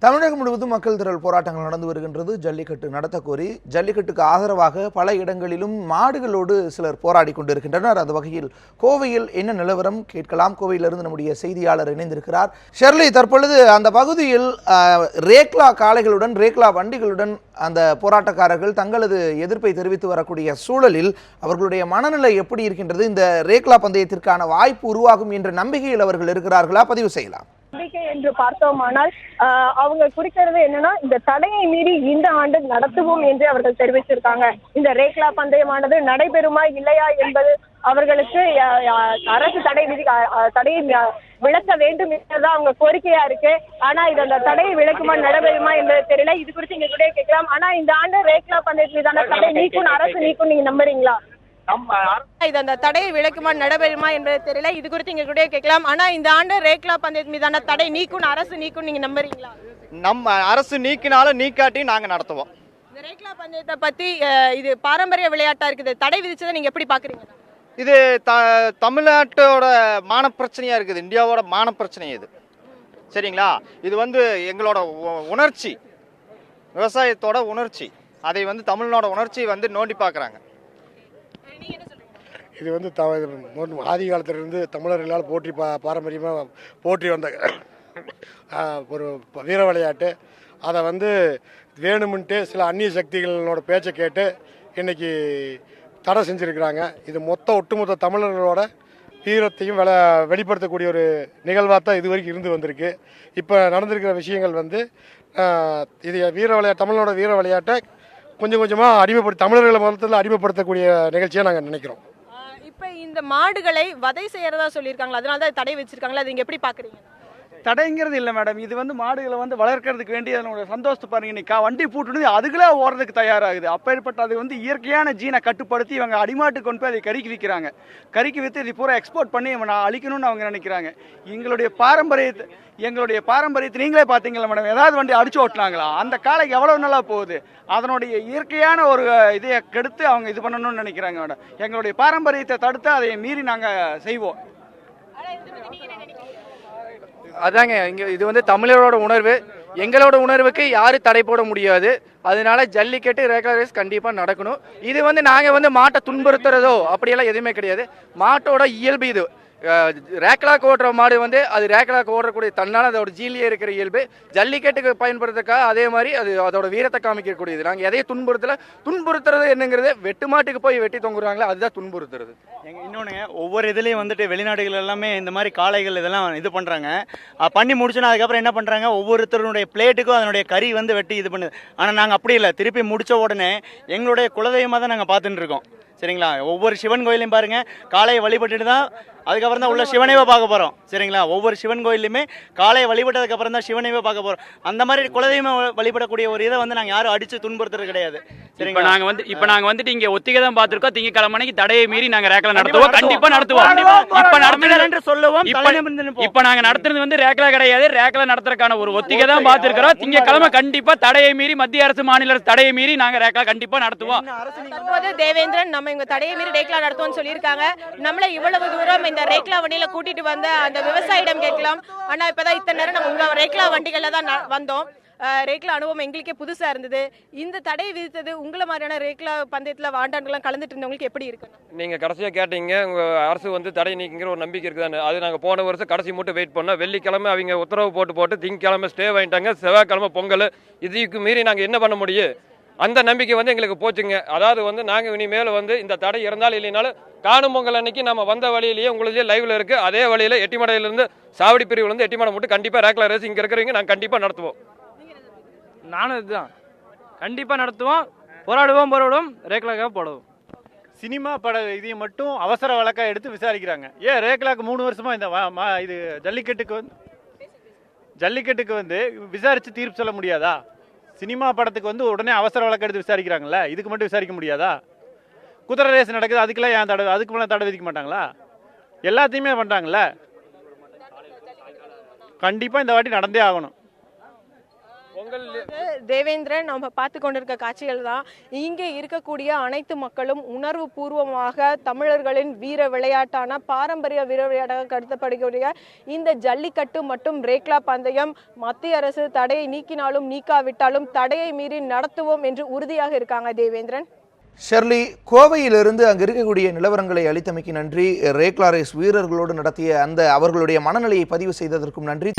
தமிழகம் முழுவதும் மக்கள் திரள் போராட்டங்கள் நடந்து வருகின்றது. ஜல்லிக்கட்டு நடத்த கோரி ஜல்லிக்கட்டுக்கு ஆதரவாக பல இடங்களிலும் மாடுகளோடு சிலர் போராடி கொண்டிருக்கின்றனர். அந்த வகையில் கோவையில் என்ன நிலவரம் கேட்கலாம். கோவையிலிருந்து நம்முடைய செய்தியாளர் இணைந்திருக்கிறார். ஷெர்லி, தற்பொழுது அந்த பகுதியில் ரேக்லா காளைகளுடன் ரேக்லா வண்டிகளுடன் அந்த போராட்டக்காரர்கள் தங்களது எதிர்ப்பை தெரிவித்து வரக்கூடிய சூழலில் அவர்களுடைய மனநிலை எப்படி இருக்கின்றது? இந்த ரேக்லா பந்தயத்திற்கான வாய்ப்பு உருவாகும் என்ற நம்பிக்கையில் அவர்கள் இருக்கிறார்களா? பதிவு செய்யலாம். நம்பிக்கை என்று பார்த்தோமானால் அவங்க குறிக்கிறது என்னன்னா, இந்த தடையை மீறி இந்த ஆண்டு நடத்துவோம் என்று அவர்கள் தெரிவிச்சிருக்காங்க. இந்த ரேக்லா பந்தயமானது நடைபெறுமா இல்லையா என்பது அவர்களுக்கு அரசு தடையை விளக்க வேண்டும் என்றுதான் அவங்க கோரிக்கையா இருக்கு. ஆனா இது அந்த தடையை விளக்குமா நடைபெறுமா என்பது தெரியல. இது குறித்து இங்க கூட கேட்கலாம். ஆனா இந்த ஆண்டு ரேக்லா பந்தயத்தில் மீதான தடை நீக்கும் அரசு நீக்கும் நீங்க நம்புறீங்களா? இது அந்த தடை விளக்குமா நடைபெறுமா என்பது தெரியல. இது குறித்து இங்க கூட கேட்கலாம். ஆனா இந்த ஆண்டு ரேக்லா பந்தயத்தின் மீதான தடை நீக்கும் அரசு நீக்கும் நீங்க நம்புறீங்களா? நம்ம அரசு நீக்கினாலும் நீக்காட்டி நாங்க நடத்துவோம். இந்த ரேக்லா பந்தயத்தை பத்தி இது பாரம்பரிய விளையாட்டா இருக்குது, தடை விதிச்சதை நீங்க எப்படி பாக்குறீங்க? இது தமிழ்நாட்டோட மான பிரச்சனையா இருக்குது, இந்தியாவோட மான பிரச்சனை இது. சரிங்களா? இது எங்களோட உணர்ச்சி, விவசாயத்தோட உணர்ச்சி. அதை தமிழ்நாட உணர்ச்சி நோண்டி பார்க்குறாங்க. இது ஆதி காலத்திலிருந்து தமிழர்களால் போற்றி பாரம்பரியமாக போற்றி வந்த ஒரு வீர விளையாட்டு. அதை வேணுமென்ட்டு சில அந்நிய சக்திகளோட பேச்சை கேட்டு இன்னைக்கு தடை செஞ்சுருக்கிறாங்க. இது ஒட்டுமொத்த தமிழர்களோட வீரத்தையும் வெளிப்படுத்தக்கூடிய ஒரு நிகழ்வாக தான் இது வரைக்கும் இருந்து வந்திருக்கு. இப்போ நடந்திருக்கிற விஷயங்கள் இது தமிழனோட வீர விளையாட்டை கொஞ்சம் கொஞ்சமாக தமிழர்களை மொத்தத்தில் அடிமைப்படுத்தக்கூடிய நிகழ்ச்சியாக நாங்கள் நினைக்கிறோம். இப்போ இந்த மாடுகளை வதை செய்யறதா சொல்லியிருக்காங்களா, அதனால தான் தடை வச்சிருக்காங்களா? அது எப்படி பாக்குறீங்க? தடைங்கிறது இல்லை மேடம். இது மாடுகளை வளர்க்கறதுக்கு வேண்டிய அதனோட சந்தோஷத்தை பாருங்க. இன்னைக்கு வண்டி பூட்டுனது அதுகளே ஓடுறதுக்கு தயாராகுது. அப்பேற்பட்ட அது இயற்கையான ஜீனை கட்டுப்படுத்தி இவங்க அடிமாட்டு கொண்டு போய் அதை கறிக்கு விற்கிறாங்க. கறிக்கு விற்று இது பூரா எக்ஸ்போர்ட் பண்ணி இவனை அழிக்கணும்னு அவங்க நினைக்கிறாங்க. எங்களுடைய பாரம்பரியத்தை நீங்களே பார்த்தீங்களா மேடம்? ஏதாவது வண்டி அடிச்சு ஓட்டினாங்களா? அந்த காலைக்கு எவ்வளவு நல்லா போகுது. அதனுடைய இயற்கையான ஒரு இதை கெடுத்து அவங்க இது பண்ணணும்னு நினைக்கிறாங்க மேடம். எங்களுடைய பாரம்பரியத்தை தடுத்து அதை மீறி நாங்கள் செய்வோம். அதாங்க இது தமிழரோட உணர்வு. எங்களோட உணர்வுக்கு யாரும் தடை போட முடியாது. அதனால ஜல்லிக்கட்டு ரேக்லா ரேஸ் கண்டிப்பாக நடக்கணும். இது நாங்கள் மாட்டை துன்புறுத்துறதோ அப்படியெல்லாம் எதுவுமே கிடையாது. மாட்டோட இயல்பு இது. ரேக்லாக்கு ஓடுற மாடு அது ரேக்லாக்கு ஓடக்கூடிய தன்னால் அதோட ஜீலியே இருக்கிற இயல்பு. ஜல்லிக்கட்டுக்கு பயன்படுறதுக்காக அதே மாதிரி அது அதோட வீரத்தை காமிக்கக்கூடியது. நாங்கள் எதையும் துன்புறுத்துறது என்னங்கிறது வெட்டு மாட்டுக்கு போய் வெட்டி தொங்குறாங்களே அதுதான் துன்புறுத்துறது. இன்னொன்று, ஒவ்வொரு இதுலேயும் வெளிநாடுகள் எல்லாமே இந்த மாதிரி காளைகள் இதெல்லாம் இது பண்ணுறாங்க. பண்ணி முடிச்சுன்னா அதுக்கப்புறம் என்ன பண்ணுறாங்க, ஒவ்வொருத்தருடைய பிளேட்டுக்கும் அதனுடைய கறி வெட்டி இது பண்ணுது. ஆனால் நாங்கள் அப்படி இல்லை. திருப்பி முடித்த உடனே எங்களுடைய குலதெய்வமாக தான் நாங்கள் பார்த்துட்டு இருக்கோம். சரிங்களா? ஒவ்வொரு சிவன் கோயிலையும் பாருங்க, காளையை வழிபட்டுட்டு தான் அதுக்கப்புறம் தான் உள்ள சிவனைவே பார்க்க போகிறோம். சரிங்களா? ஒவ்வொரு சிவன் கோயிலுமே காளையை வழிபட்டதுக்கு அப்புறம் தான் சிவனைவே பார்க்க போகிறோம். அந்த மாதிரி குலதெய்வம் வழிபடக்கூடிய ஒரு இதை நாங்கள் யாரும் அடிச்சு துன்புறுத்துறது கிடையாது. சரிங்களா? நாங்கள் இங்க ஒத்திகை தான் பார்த்துருக்கோம். திங்கக்கிழமைக்கு தடையை மீறி நாங்கள் ரேக்லா நடத்துவோம். கண்டிப்பா நடத்துவோம். இப்ப நடத்துறது சொல்லுவோம். இப்ப நாங்க நடத்துறது ரேக்லா கிடையாது. ரேக்லா நடத்துறதுக்கான ஒரு ஒத்திகை தான் பார்த்திருக்கிறோம். திங்கக்கிழமை கண்டிப்பா தடையை மீறி மத்திய அரசு மாநில அரசு தடையை மீறி நாங்க ரேக்லா கண்டிப்பா நடத்துவோம். தேவேந்திரன் நம்ம இவங்க தடையை மீறி ரேக்லா நடத்துவோம்னு சொல்லியிருக்காங்க. நம்மள இவ்வளவு தூரம் இந்த ரேக்லா வண்டியில கூட்டிட்டு வந்த அந்த விவசாயிடம் கேட்கலாம். ஆனா இப்பதான் இத்தனை நேரம் நம்ம உங்க ரேக்லா வண்டிகள்ல தான் வந்தோம். ரேக்லா அனுபவம் எங்களுக்கே புதுசா இருந்தது. இந்த தடை விதித்தது உங்களை மாதிரியான ரேக்லா பந்தயத்துல வாண்டாண்டுலாம் கலந்துட்டு இருந்தவங்களுக்கு எப்படி இருக்கு? நீங்க கடைசியா கேட்டீங்க உங்க அரசு தடை நீக்கிங்கிற ஒரு நம்பிக்கை இருக்குதான்னு. அது நாங்க போன வருஷம் கடைசி மட்டும் வெயிட் பண்ணோம். வெள்ளிக்கிழமை அவங்க உத்தரவு போட்டு திங்கக்கிழமை ஸ்டே வாங்கிட்டாங்க. செவ்வாய்க்கிழமை பொங்கல். இதுக்கு மீறி நாங்க என்ன பண்ண முடியும்? அந்த நம்பிக்கை எங்களுக்கு போச்சுங்க. அதாவது நாங்கள் இனிமேல் இந்த தடை இருந்தாலும் இல்லைனாலும் காணும் பொங்கல் அன்னைக்கு நம்ம வந்த வழியிலேயே உங்களுடைய லைவ்ல இருக்கு. அதே வழியில எட்டிமடையிலிருந்து சாவடி பிரிவுலேருந்து எட்டிமடை மட்டும் கண்டிப்பாக ரேக்லா ரேஸ் இங்கே இருக்கிறவங்க நாங்கள் கண்டிப்பாக நடத்துவோம். நானும் இதுதான் கண்டிப்பாக நடத்துவோம். போராடுவோம் ரேக்லாக்காக போடுவோம். சினிமா பட இதையும் மட்டும் அவசர வழக்கா எடுத்து விசாரிக்கிறாங்க. ஏன் ரேக்லாக்கு 3 வருஷமா இந்த இது ஜல்லிக்கட்டுக்கு விசாரிச்சு தீர்ப்பு சொல்ல முடியாதா? சினிமா படத்துக்கு உடனே அவசர வழக்கு எடுத்து விசாரிக்கிறாங்கல்ல, இதுக்கு மட்டும் விசாரிக்க முடியாதா? குதிரை ரேஸ் நடக்குது, அதுக்கெல்லாம் ஏன் தடை? அதுக்கு மேலே தடை விதிக்க மாட்டாங்களா? எல்லாத்தையுமே பண்ணுறாங்கல்ல. கண்டிப்பாக இந்த வாட்டி நடந்தே ஆகணும். பொங்கல் தேவேந்திரன், நம்ம பார்த்து கொண்டிருக்க காட்சிகள் தான். இங்கே இருக்கக்கூடிய அனைத்து மக்களும் உணர்வு பூர்வமாக தமிழர்களின் வீர விளையாட்டான பாரம்பரிய வீர விளையாட்டாக கருதப்படக்கூடிய இந்த ஜல்லிக்கட்டு மற்றும் ரேக்லா பந்தயம் மத்திய அரசு தடையை நீக்கினாலும் நீக்காவிட்டாலும் தடையை மீறி நடத்துவோம் என்று உறுதியாக இருக்காங்க. தேவேந்திரன். ஷெர்லி, கோவையிலிருந்து அங்கு இருக்கக்கூடிய நிலவரங்களை அளித்தமைக்கு நன்றி. ரேக்லா ரேஸ் வீரர்களோடு நடத்திய அந்த அவர்களுடைய மனநிலையை பதிவு செய்ததற்கும் நன்றி.